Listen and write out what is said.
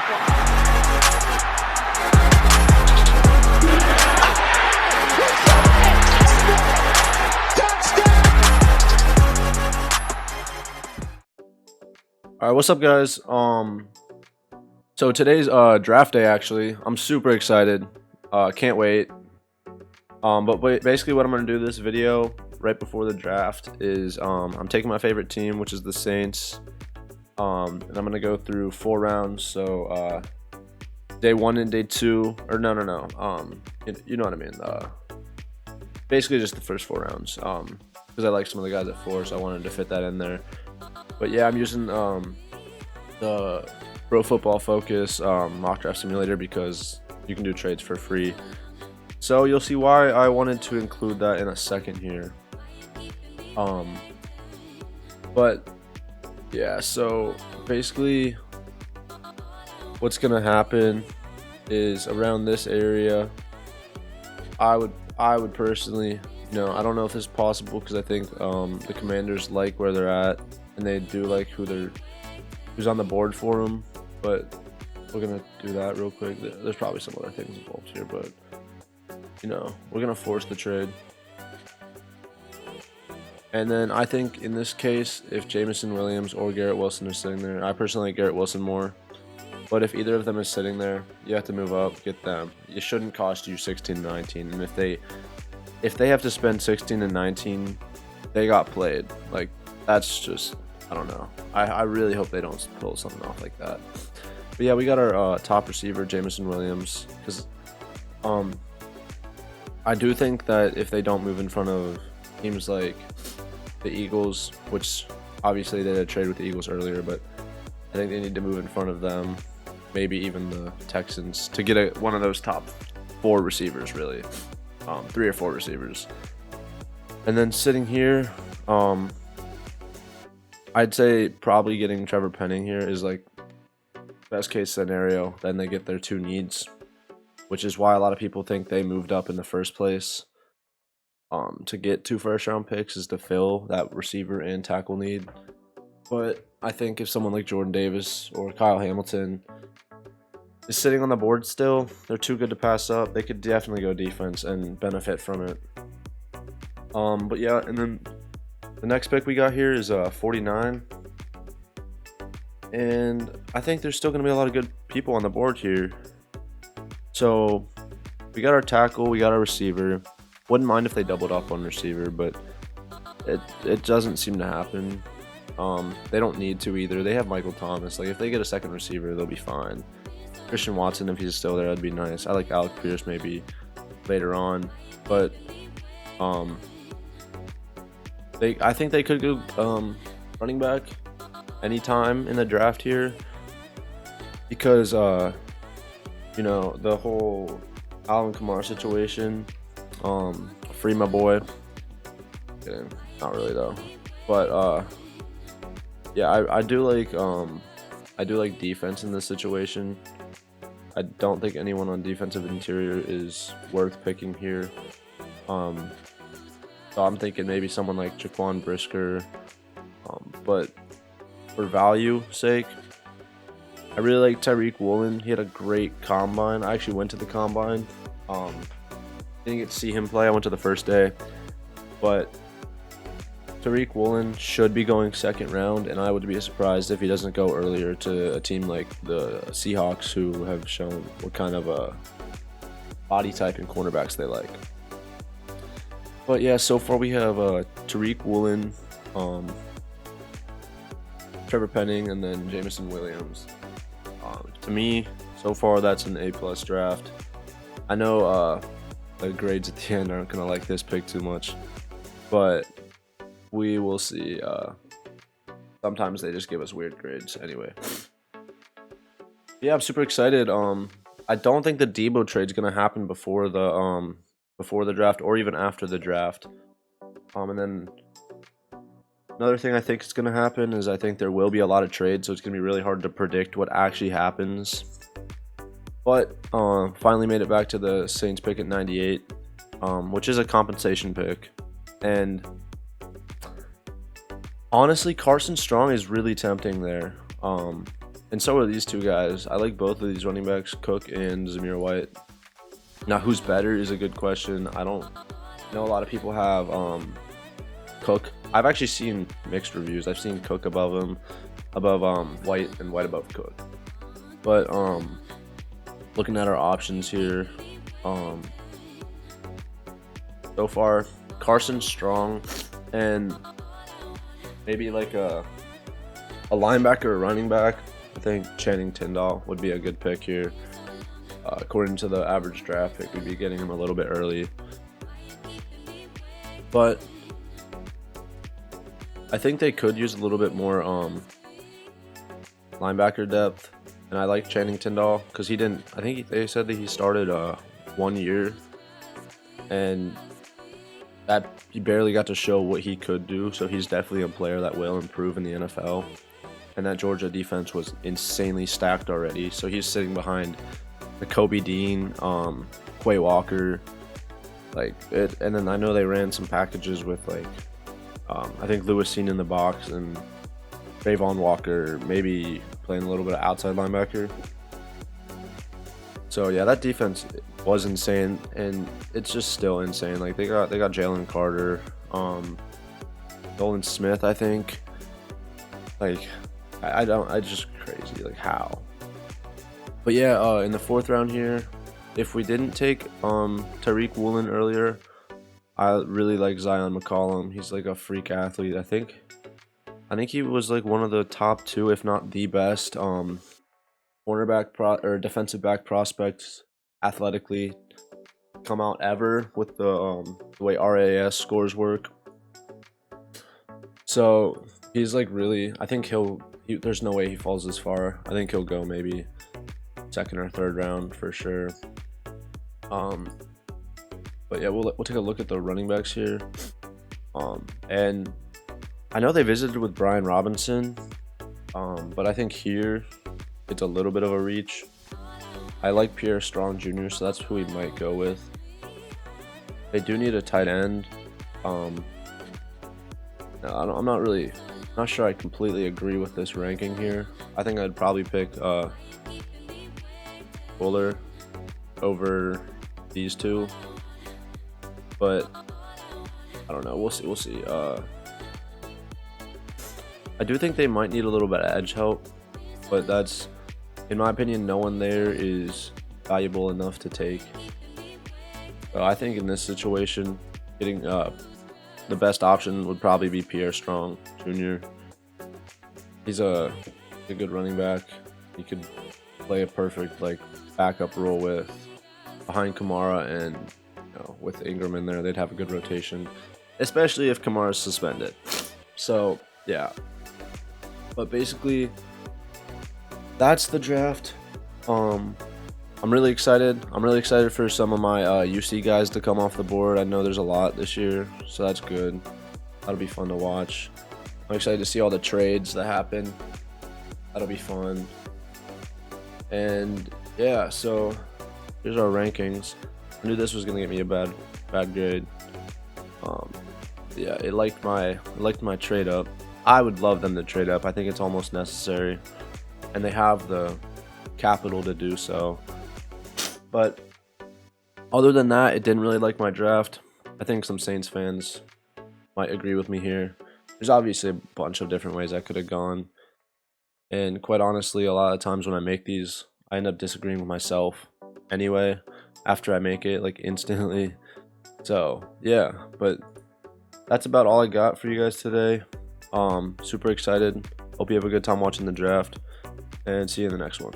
All right, what's up, guys? So today's draft day. Actually, I'm super excited. Can't wait. But basically, what I'm gonna do this video right before the draft is I'm taking my favorite team, which is the Saints. And I'm gonna go through 4 rounds. So day 1 and day 2, or no. You know what I mean. Basically, just the first 4 rounds. Because I like some of the guys at 4, so I wanted to fit that in there. But yeah, I'm using the Pro Football Focus mock draft simulator because you can do trades for free. So you'll see why I wanted to include that in a second here. But yeah, so basically what's gonna happen is around this area, I would personally, I don't know if this is possible because I think the Commanders like where they're at. And they do like who's on the board for them, but we're gonna do that real quick. There's probably some other things involved here, but we're gonna force the trade. And then I think in this case, if Jameson Williams or Garrett Wilson is sitting there, I personally like Garrett Wilson more. But if either of them is sitting there, you have to move up, get them. It shouldn't cost you 16 to 19. And if they have to spend 16 to 19, they got played. Like, that's just, I don't know. I really hope they don't pull something off like that. But yeah, we got our top receiver, Jameson Williams. Because I do think that if they don't move in front of teams like the Eagles, which obviously they did a trade with the Eagles earlier, but I think they need to move in front of them, maybe even the Texans, to get one of those top 4 receivers, really. 3 or 4 receivers. And then sitting here, I'd say probably getting Trevor Penning here is like best case scenario. Then they get their 2 needs, which is why a lot of people think they moved up in the first place. To get 2 first-round picks is to fill that receiver and tackle need. But I think if someone like Jordan Davis or Kyle Hamilton is sitting on the board still, they're too good to pass up. They could definitely go defense and benefit from it. But yeah, and then the next pick we got here is 49. And I think there's still going to be a lot of good people on the board here. So we got our tackle, we got our receiver. Wouldn't mind if they doubled up on receiver, but it doesn't seem to happen. They don't need to either. They have Michael Thomas. Like, if they get a second receiver, they'll be fine. Christian Watson, if he's still there, that'd be nice. I like Alec Pierce maybe later on. But I think they could go running back anytime in the draft here because the whole Alvin Kamara situation. Free my boy. Kidding. Not really though. But yeah, I do like defense in this situation. I don't think anyone on defensive interior is worth picking here. So I'm thinking maybe someone like Jaquan Brisker, but for value sake, I really like Tariq Woolen. He had a great combine. I actually went to the combine. Didn't get to see him play. I went to the first day, but Tariq Woolen should be going 2nd round, and I would be surprised if he doesn't go earlier to a team like the Seahawks, who have shown what kind of a body type and cornerbacks they like. But yeah, so far we have Tariq Woolen, Trevor Penning, and then Jameson Williams. To me, so far that's an A+ draft. I know the grades at the end aren't going to like this pick too much, but we will see. Sometimes they just give us weird grades anyway. Yeah, I'm super excited. I don't think the Debo trade's going to happen before the draft or even after the draft. And then another thing I think is going to happen is I think there will be a lot of trades, so it's going to be really hard to predict what actually happens. But finally made it back to the Saints pick at 98, which is a compensation pick. And honestly, Carson Strong is really tempting there. And so are these two guys. I like both of these running backs, Cook and Zamir White. Now, who's better is a good question. I don't know. A lot of people have Cook. I've actually seen mixed reviews. I've seen Cook above him, above White, and White above Cook. But looking at our options here, so far Carson's strong, and maybe like a linebacker or running back. I think Channing Tindall would be a good pick here. According to the average draft pick, we'd be getting him a little bit early. But I think they could use a little bit more linebacker depth. And I like Channing Tindall because he didn't. I think they said that he started 1 year, and that he barely got to show what he could do. So he's definitely a player that will improve in the NFL. And that Georgia defense was insanely stacked already. So he's sitting behind the Kobe Dean, Quay Walker, like it. And then I know they ran some packages with like I think Lewis Seen in the box and Trayvon Walker, maybe playing a little bit of outside linebacker. So yeah, that defense was insane, and it's just still insane. Like they got Jalen Carter, Nolan Smith, I think. Like I just crazy, like how. But yeah, in the 4th round here, if we didn't take Tariq Woolen earlier, I really like Zion McCollum. He's like a freak athlete. I think he was like one of the top 2, if not the best, cornerback or defensive back prospects athletically come out ever with the way RAS scores work. So he's like really. I think there's no way he falls this far. I think he'll go maybe 2nd or 3rd round for sure. But yeah, we'll take a look at the running backs here. And I know they visited with Brian Robinson, but I think here it's a little bit of a reach. I like Pierre Strong Jr., so that's who we might go with. They do need a tight end. I'm not sure I completely agree with this ranking here. I think I'd probably pick Fuller over these two, but I don't know. We'll see. I do think they might need a little bit of edge help, but that's, in my opinion, no one there is valuable enough to take. So I think in this situation, getting the best option would probably be Pierre Strong Jr. He's a good running back. He could play a perfect like backup role with behind Kamara, and with Ingram in there, they'd have a good rotation, especially if Kamara's suspended. So yeah. But basically, that's the draft. I'm really excited. I'm really excited for some of my UC guys to come off the board. I know there's a lot this year, so that's good. That'll be fun to watch. I'm excited to see all the trades that happen. That'll be fun. And yeah, so here's our rankings. I knew this was gonna get me a bad grade. Yeah, it liked my trade up. I would love them to trade up. I think it's almost necessary, and they have the capital to do so. But other than that, it didn't really like my draft. I think some Saints fans might agree with me here. There's obviously a bunch of different ways I could have gone, and quite honestly, a lot of times when I make these, I end up disagreeing with myself anyway after I make it, like instantly. So yeah, but that's about all I got for you guys today. Super excited. Hope you have a good time watching the draft, and see you in the next one.